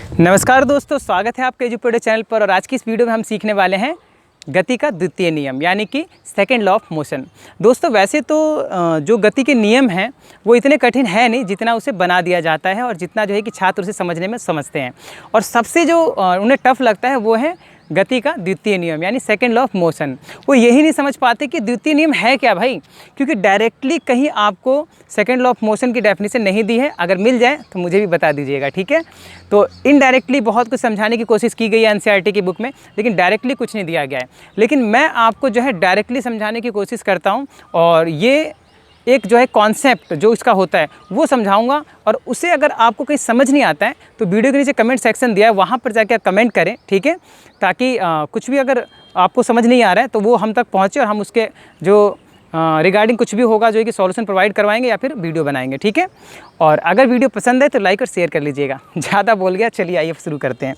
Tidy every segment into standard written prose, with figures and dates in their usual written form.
नमस्कार दोस्तों, स्वागत है आपके एजुपीडिया चैनल पर। और आज की इस वीडियो में हम सीखने वाले हैं गति का द्वितीय नियम यानी कि सेकंड लॉ ऑफ मोशन। दोस्तों वैसे तो जो गति के नियम हैं वो इतने कठिन है नहीं जितना उसे बना दिया जाता है और जितना जो है कि छात्र उसे समझने में समझते हैं। और सबसे जो उन्हें टफ लगता है वो है गति का द्वितीय नियम यानी सेकंड लॉ ऑफ मोशन। वो यही नहीं समझ पाते कि द्वितीय नियम है क्या भाई, क्योंकि डायरेक्टली कहीं आपको सेकंड लॉ ऑफ मोशन की डेफिनेशन नहीं दी है। अगर मिल जाए तो मुझे भी बता दीजिएगा, ठीक है। तो इनडायरेक्टली बहुत कुछ समझाने की कोशिश की गई है एनसीईआरटी की बुक में, लेकिन डायरेक्टली कुछ नहीं दिया गया है। लेकिन मैं आपको जो है डायरेक्टली समझाने की कोशिश करता हूँ और ये एक जो है कॉन्सेप्ट जो इसका होता है वो समझाऊंगा। और उसे अगर आपको कहीं समझ नहीं आता है तो वीडियो के नीचे कमेंट सेक्शन दिया है, वहाँ पर जाके कमेंट करें, ठीक है, ताकि कुछ भी अगर आपको समझ नहीं आ रहा है तो वो हम तक पहुँचे और हम उसके जो रिगार्डिंग कुछ भी होगा जो है कि सॉल्यूशन प्रोवाइड करवाएंगे या फिर वीडियो बनाएंगे, ठीक है। और अगर वीडियो पसंद है तो लाइक और शेयर कर लीजिएगा। ज़्यादा बोल गया, चलिए आइए शुरू करते हैं।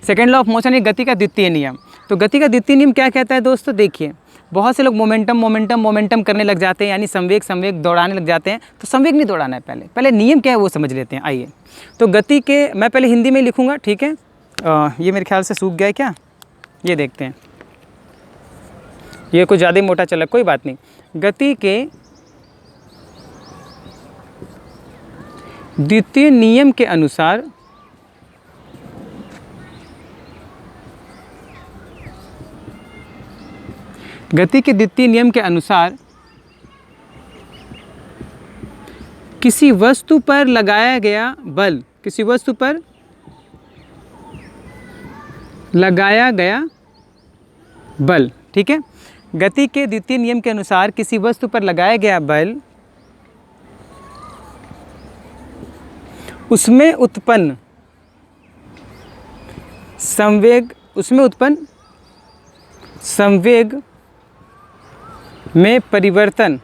सेकेंड लॉ ऑफ मोशन एक गति का द्वितीय नियम। तो गति का द्वितीय नियम क्या कहता है दोस्तों, देखिए बहुत से लोग मोमेंटम करने लग जाते हैं, यानी संवेग दौड़ाने लग जाते हैं। तो संवेग नहीं दौड़ाना है, पहले नियम क्या है वो समझ लेते हैं। आइए, तो गति के मैं पहले हिंदी में लिखूँगा, ठीक है। ये मेरे ख्याल से सूख गया है क्या, ये देखते हैं। ये कुछ ज़्यादा ही मोटा चला, कोई बात नहीं। गति के द्वितीय नियम के अनुसार किसी वस्तु पर लगाया गया बल, ठीक है। गति के द्वितीय नियम के अनुसार किसी वस्तु पर लगाया गया बल उसमें उत्पन्न संवेग में परिवर्तन,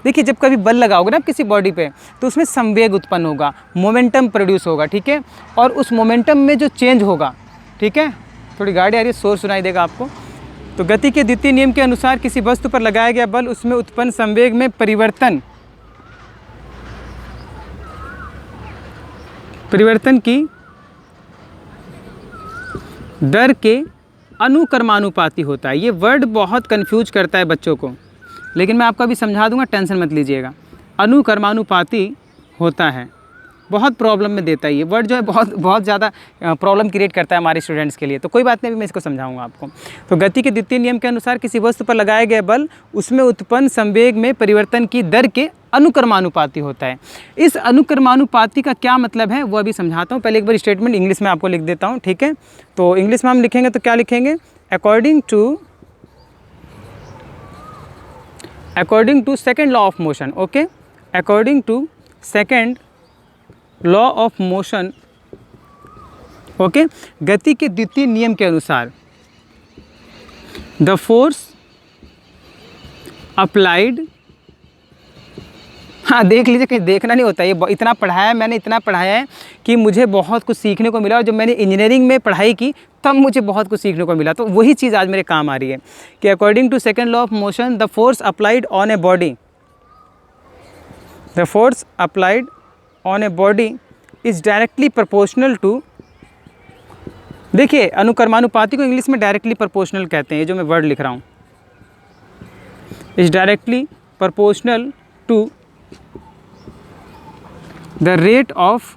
देखिए जब कभी बल लगाओगे ना आप किसी बॉडी पे तो उसमें संवेग उत्पन्न होगा, मोमेंटम प्रोड्यूस होगा, ठीक है। और उस मोमेंटम में जो चेंज होगा, ठीक है, थोड़ी गाड़ी आ रही है, शोर सुनाई देगा आपको। तो गति के द्वितीय नियम के अनुसार किसी वस्तु पर लगाया गया बल उसमें उत्पन्न संवेग में परिवर्तन की दर के अनुक्रमानुपाती होता है। ये वर्ड बहुत कंफ्यूज करता है बच्चों को, लेकिन मैं आपको अभी समझा दूंगा, टेंशन मत लीजिएगा। अनुक्रमानुपाती होता है, बहुत प्रॉब्लम में देता है ये वर्ड, जो है बहुत ज़्यादा प्रॉब्लम क्रिएट करता है हमारे स्टूडेंट्स के लिए। तो कोई बात नहीं, अभी मैं इसको समझाऊंगा आपको। तो गति के द्वितीय नियम के अनुसार किसी वस्तु पर लगाया गया बल उसमें उत्पन्न संवेग में परिवर्तन की दर के अनुक्रमानुपाती होता है। इस अनुक्रमानुपाती का क्या मतलब है वो अभी समझाता हूँ। पहले एक बार स्टेटमेंट इंग्लिश में आपको लिख देता हूँ, ठीक है। तो इंग्लिश में हम लिखेंगे तो क्या लिखेंगे, according to second law of motion, okay. According to second law of motion, okay, गति के द्वितीय नियम के अनुसार द फोर्स अप्लाइड, हाँ देख लीजिए, कहीं देखना नहीं होता, ये इतना पढ़ाया है मैंने, इतना पढ़ाया है कि मुझे बहुत कुछ सीखने को मिला। और जब मैंने इंजीनियरिंग में पढ़ाई की तब मुझे बहुत कुछ सीखने को मिला। तो वही चीज़ आज मेरे काम आ रही है कि according to second law of motion the force applied on a body is directly proportional to, देखिए अनुक्रमानुपाती को इंग्लिश में डायरेक्टली प्रोपोर्शनल कहते हैं, ये जो मैं वर्ड लिख रहा हूँ, is directly proportional to the rate of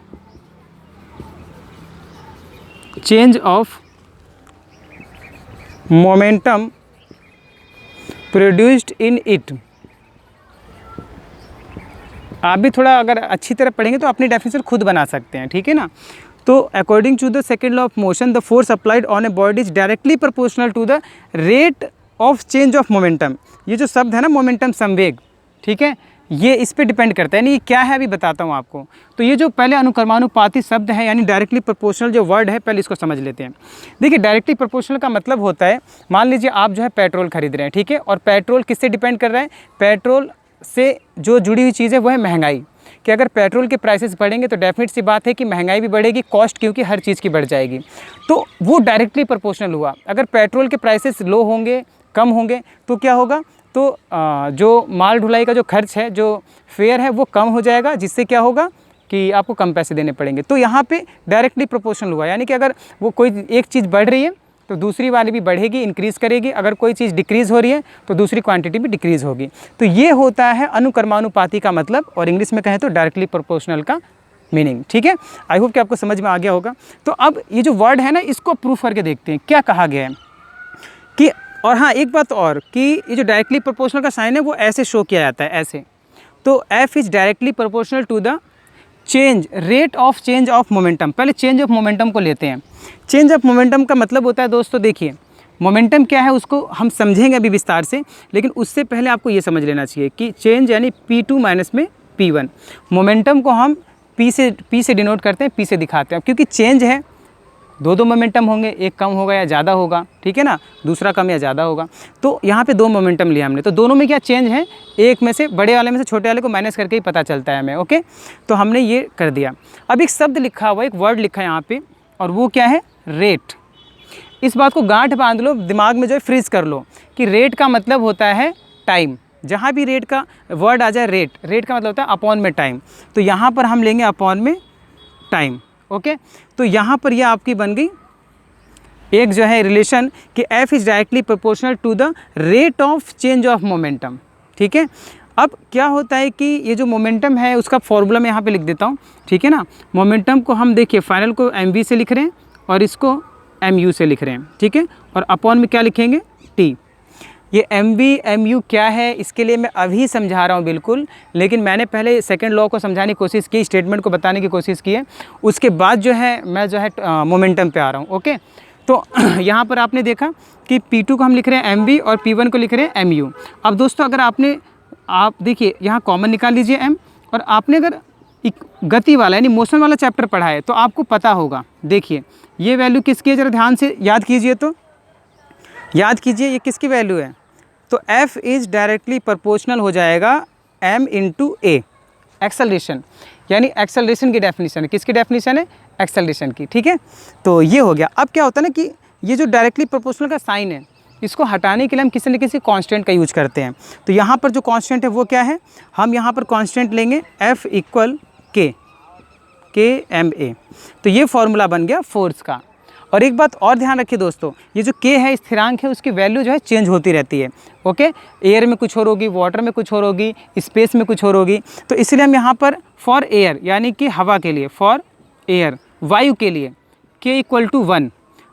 change of momentum produced in it. आप भी थोड़ा अगर अच्छी तरह पढ़ेंगे तो अपनी डेफिनेशन खुद बना सकते हैं, ठीक है ना। तो according to the second law of motion the force applied on a body is directly proportional to the rate of change of momentum. ये जो शब्द है ना मोमेंटम, संवेग, ठीक है, ये इस पे डिपेंड करता है। नहीं, ये क्या है अभी बताता हूँ आपको। तो ये जो पहले अनुक्रमानुपाती शब्द है यानी डायरेक्टली प्रोपोर्शनल जो वर्ड है, पहले इसको समझ लेते हैं। देखिए डायरेक्टली प्रोपोर्शनल का मतलब होता है, मान लीजिए आप जो है पेट्रोल खरीद रहे हैं, ठीक है, और पेट्रोल किससे डिपेंड कर रहा है, पेट्रोल से जो जुड़ी हुई चीज़ है वो है महंगाई। कि अगर पेट्रोल के प्राइसेस बढ़ेंगे तो डेफिनेट सी बात है कि महंगाई भी बढ़ेगी, कॉस्ट क्योंकि हर चीज़ की बढ़ जाएगी। तो वो डायरेक्टली प्रोपोर्शनल हुआ। अगर पेट्रोल के प्राइसेस लो होंगे, कम होंगे तो क्या होगा, तो जो माल ढुलाई का जो खर्च है, जो फेयर है, वो कम हो जाएगा, जिससे क्या होगा कि आपको कम पैसे देने पड़ेंगे। तो यहाँ पे डायरेक्टली प्रोपोर्शनल हुआ, यानी कि अगर वो कोई एक चीज़ बढ़ रही है तो दूसरी वाली भी बढ़ेगी, इंक्रीज़ करेगी। अगर कोई चीज़ डिक्रीज़ हो रही है तो दूसरी क्वांटिटी भी डिक्रीज़ होगी। तो ये होता है अनुक्रमानुपाती का मतलब, और इंग्लिश में कहें तो डायरेक्टली प्रोपोर्शनल का मीनिंग। ठीक है, आई होप कि आपको समझ में आ गया होगा। तो अब ये जो वर्ड है ना, इसको प्रूफ करके देखते हैं क्या कहा गया है कि, और हाँ एक बात और कि ये जो डायरेक्टली प्रोपोर्शनल का साइन है वो ऐसे शो किया जाता है, ऐसे। तो F is directly proportional to the change, rate of change of momentum. पहले चेंज ऑफ मोमेंटम को लेते हैं। चेंज ऑफ मोमेंटम का मतलब होता है दोस्तों, देखिए मोमेंटम क्या है उसको हम समझेंगे अभी विस्तार से, लेकिन उससे पहले आपको ये समझ लेना चाहिए कि चेंज यानी P2 माइनस में P1। मोमेंटम को हम P से डिनोट करते हैं, P से दिखाते हैं, क्योंकि चेंज है, दो मोमेंटम होंगे, एक कम होगा या ज़्यादा होगा, ठीक है ना, दूसरा कम या ज़्यादा होगा। तो यहाँ पे दो मोमेंटम लिया हमने, तो दोनों में क्या चेंज है, एक में से बड़े वाले में से छोटे वाले को माइनस करके ही पता चलता है हमें। ओके, तो हमने ये कर दिया। अब एक शब्द लिखा हुआ, एक वर्ड लिखा है यहाँ पे, और वो क्या है, रेट। इस बात को गांठ बांध लो, दिमाग में जो है फ्रीज कर लो कि रेट का मतलब होता है टाइम। जहाँ भी रेट का वर्ड आ जाए, रेट का मतलब होता है अपॉन में टाइम। तो यहाँ पर हम लेंगे अपॉन में टाइम। ओके, तो यहाँ पर यह आपकी बन गई एक जो है रिलेशन कि F is directly proportional to the rate of change of momentum. ठीक है, अब क्या होता है कि ये जो मोमेंटम है उसका फॉर्मूला मैं यहाँ पे लिख देता हूँ। ठीक है ना, मोमेंटम को हम देखिए फाइनल को mv से लिख रहे हैं और इसको mu से लिख रहे हैं। ठीक है, और अपॉन में क्या लिखेंगे, t। ये mu क्या है इसके लिए मैं अभी समझा रहा हूँ बिल्कुल, लेकिन मैंने पहले सेकंड लॉ को समझाने की कोशिश की, स्टेटमेंट को बताने की कोशिश की है, उसके बाद जो है मैं जो है मोमेंटम पे आ रहा हूँ। ओके, तो यहाँ पर आपने देखा कि P2 को हम लिख रहे हैं mv और P1 को लिख रहे हैं mu। अब दोस्तों अगर आप देखिए यहाँ कॉमन निकाल लीजिए m, और आपने अगर गति वाला यानी मोशन वाला चैप्टर पढ़ा है तो आपको पता होगा। देखिए ये वैल्यू किसकी है, ज़रा ध्यान से याद कीजिए, तो याद कीजिए ये किसकी वैल्यू है। तो F इज़ डायरेक्टली प्रोपोर्शनल हो जाएगा m इंटू ए, एक्सेलरेशन, यानी एक्सेलरेशन की डेफिनेशन है। किसकी डेफिनेशन है, एक्सेलरेशन की। ठीक है, तो ये हो गया। अब क्या होता है ना कि ये जो डायरेक्टली प्रोपोर्शनल का साइन है, इसको हटाने के लिए हम किसी न किसी कांस्टेंट का यूज करते हैं। तो यहाँ पर जो कांस्टेंट है वो क्या है, हम यहाँ पर कांस्टेंट लेंगे F इक्वल के एम ए। तो ये फॉर्मूला बन गया फोर्स का। और एक बात और ध्यान रखिए दोस्तों, ये जो K है स्थिरांक है, उसकी वैल्यू जो है चेंज होती रहती है। ओके, एयर में कुछ और होगी, वाटर में कुछ और होगी, स्पेस में कुछ और होगी। तो इसलिए हम यहाँ पर फॉर एयर यानी कि हवा के लिए, फॉर एयर वायु के लिए K इक्वल टू 1,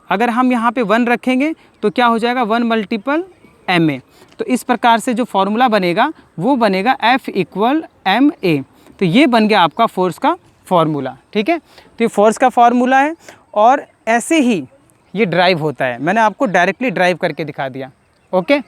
अगर हम यहाँ पे 1 रखेंगे तो क्या हो जाएगा, 1 मल्टीपल ma। तो इस प्रकार से जो फॉर्मूला बनेगा वो बनेगा F इक्वल ma। तो ये बन गया आपका फोर्स का फॉर्मूला। ठीक है, तो ये फोर्स का फॉर्मूला है, और ऐसे ही ये ड्राइव होता है। मैंने आपको डायरेक्टली ड्राइव करके दिखा दिया। ओके,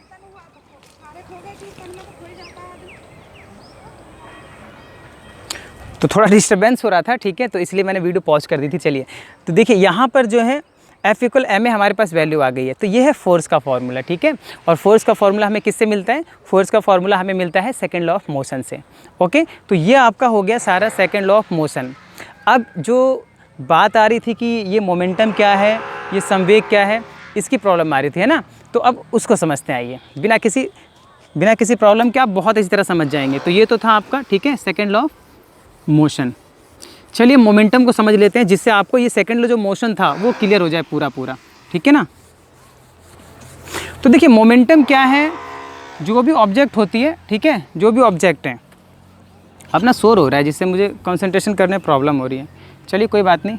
तो थोड़ा डिस्टर्बेंस हो रहा था, ठीक है, तो इसलिए मैंने वीडियो पॉज कर दी थी। चलिए, तो देखिए यहाँ पर जो है F इक्वल ma हमारे पास वैल्यू आ गई है। तो ये है फोर्स का फॉर्मूला। ठीक है, और फोर्स का फॉर्मूला हमें किससे मिलता है, फोर्स का फॉर्मूला हमें मिलता है सेकंड लॉ ऑफ मोशन से। ओके, तो ये आपका हो गया सारा सेकंड लॉ ऑफ मोशन। अब जो बात आ रही थी कि ये मोमेंटम क्या है, ये संवेग क्या है, इसकी प्रॉब्लम आ रही थी, है ना। तो अब उसको समझते हैं, आइए, बिना किसी प्रॉब्लम के आप बहुत अच्छी तरह समझ जाएंगे। तो ये तो था आपका, ठीक है, सेकंड लॉ ऑफ मोशन। चलिए मोमेंटम को समझ लेते हैं, जिससे आपको ये सेकंड लॉ जो मोशन था वो क्लियर हो जाए पूरा। ठीक है ना। तो देखिए मोमेंटम क्या है, जो भी ऑब्जेक्ट होती है, ठीक है, जो भी ऑब्जेक्ट है, अपना शोर हो रहा है जिससे मुझे कंसंट्रेशन करने में प्रॉब्लम हो रही है। चलिए कोई बात नहीं,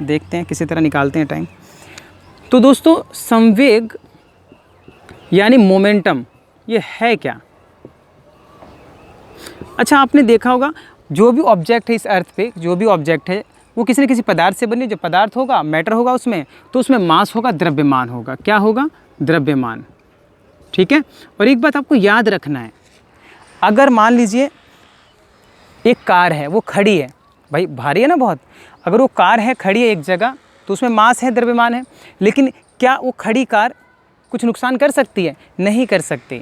देखते हैं किसी तरह निकालते हैं टाइम। तो दोस्तों संवेग यानी मोमेंटम ये है क्या। अच्छा, आपने देखा होगा जो भी ऑब्जेक्ट है इस अर्थ पे, जो भी ऑब्जेक्ट है वो किसी न किसी पदार्थ से बनी। जो पदार्थ होगा, मैटर होगा उसमें, तो उसमें मास होगा, द्रव्यमान होगा। क्या होगा, द्रव्यमान। ठीक है, और एक बात आपको याद रखना है, अगर मान लीजिए एक कार है, वो खड़ी है, भाई भारी है ना बहुत, अगर वो कार है खड़ी है एक जगह, तो उसमें मास है, द्रव्यमान है, लेकिन क्या वो खड़ी कार कुछ नुकसान कर सकती है, नहीं कर सकती।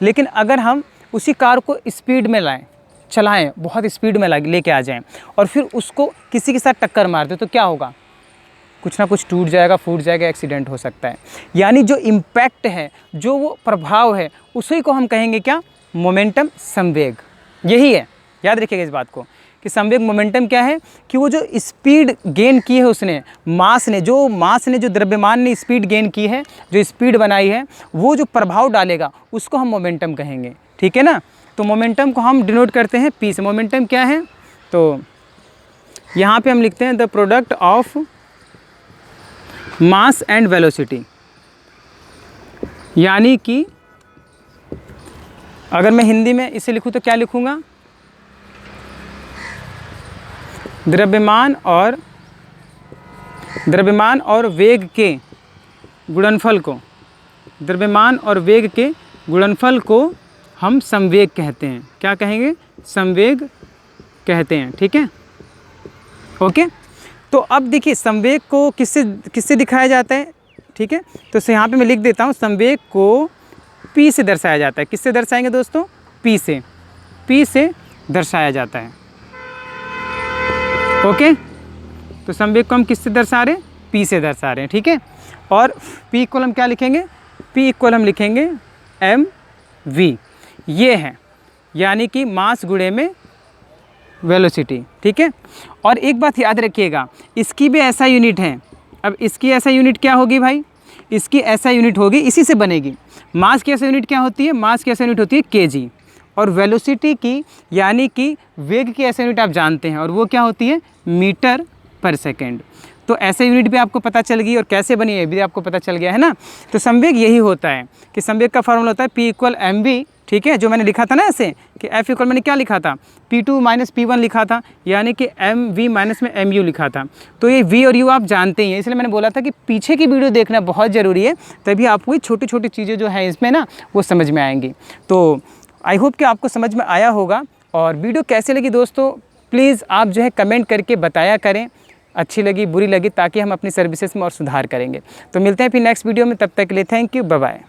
लेकिन अगर हम उसी कार को स्पीड में चलाएं, बहुत स्पीड में लेके आ जाएं, और फिर उसको किसी के साथ टक्कर मार दें, तो क्या होगा, कुछ ना कुछ टूट जाएगा, फूट जाएगा, एक्सीडेंट हो सकता है। यानी जो इम्पैक्ट है, जो वो प्रभाव है, उसी को हम कहेंगे क्या? मोमेंटम, संवेग। यही है, याद रखिएगा इस बात को कि संवेग मोमेंटम क्या है कि वो जो स्पीड गेन की है उसने, मास ने जो द्रव्यमान ने स्पीड गेन की है, जो स्पीड बनाई है, वो जो प्रभाव डालेगा उसको हम मोमेंटम कहेंगे। ठीक है ना? तो मोमेंटम को हम डिनोट करते हैं पी से। मोमेंटम क्या है? तो यहाँ पे हम लिखते हैं the product of mass and velocity. यानी कि अगर मैं हिंदी में इसे लिखूँ तो क्या लिखूँगा? द्रव्यमान और वेग के गुणनफल को, द्रव्यमान और वेग के गुणनफल को हम संवेग कहते हैं। क्या कहेंगे? संवेग कहते हैं। ठीक है, ओके। तो अब देखिए संवेग को किससे दिखाया जाता है? ठीक है, तो यहाँ पे मैं लिख देता हूँ, संवेग को P से दर्शाया जाता है। किससे दर्शाएंगे दोस्तों? P से दर्शाया जाता है। ओके, तो संवेग को हम किससे दर्शा रहे हैं? P से दर्शा रहे हैं। ठीक है, और P इक्वल हम क्या लिखेंगे? P इक्वल हम लिखेंगे mv। ये है यानी कि मास गुणे में वेलोसिटी। ठीक है, और एक बात याद रखिएगा, इसकी भी ऐसा यूनिट है। अब इसकी ऐसा यूनिट क्या होगी भाई? इसकी ऐसा यूनिट होगी, इसी से बनेगी। मास की ऐसा यूनिट क्या होती है? मास की ऐसा यूनिट होती है kg। और वेलोसिटी की यानी कि वेग की ऐसा यूनिट आप जानते हैं, और वो क्या होती है? मीटर पर सेकेंड। तो ऐसे यूनिट भी आपको पता चल गई, और कैसे बनी है भी आपको पता चल गया है ना। तो संवेग यही होता है कि संवेग का फॉर्मूला होता है P इक्वल mv। ठीक है, जो मैंने लिखा था ना ऐसे कि F इक्वल मैंने क्या लिखा था? P2 माइनस P1 लिखा था, यानी कि mv माइनस में mu लिखा था। तो ये v और u आप जानते ही हैं, इसलिए मैंने बोला था कि पीछे की वीडियो देखना बहुत ज़रूरी है, तभी आपको ये छोटी छोटी चीज़ें जो हैं इसमें ना वो समझ में आएंगी। तो आई होप कि आपको समझ में आया होगा। और वीडियो कैसे लगी दोस्तों, प्लीज़ आप जो है कमेंट करके बताया करें, अच्छी लगी बुरी लगी, ताकि हम अपनी सर्विसेज में और सुधार करेंगे। तो मिलते हैं फिर नेक्स्ट वीडियो में, तब तक के लिए थैंक यू, बाय बाय।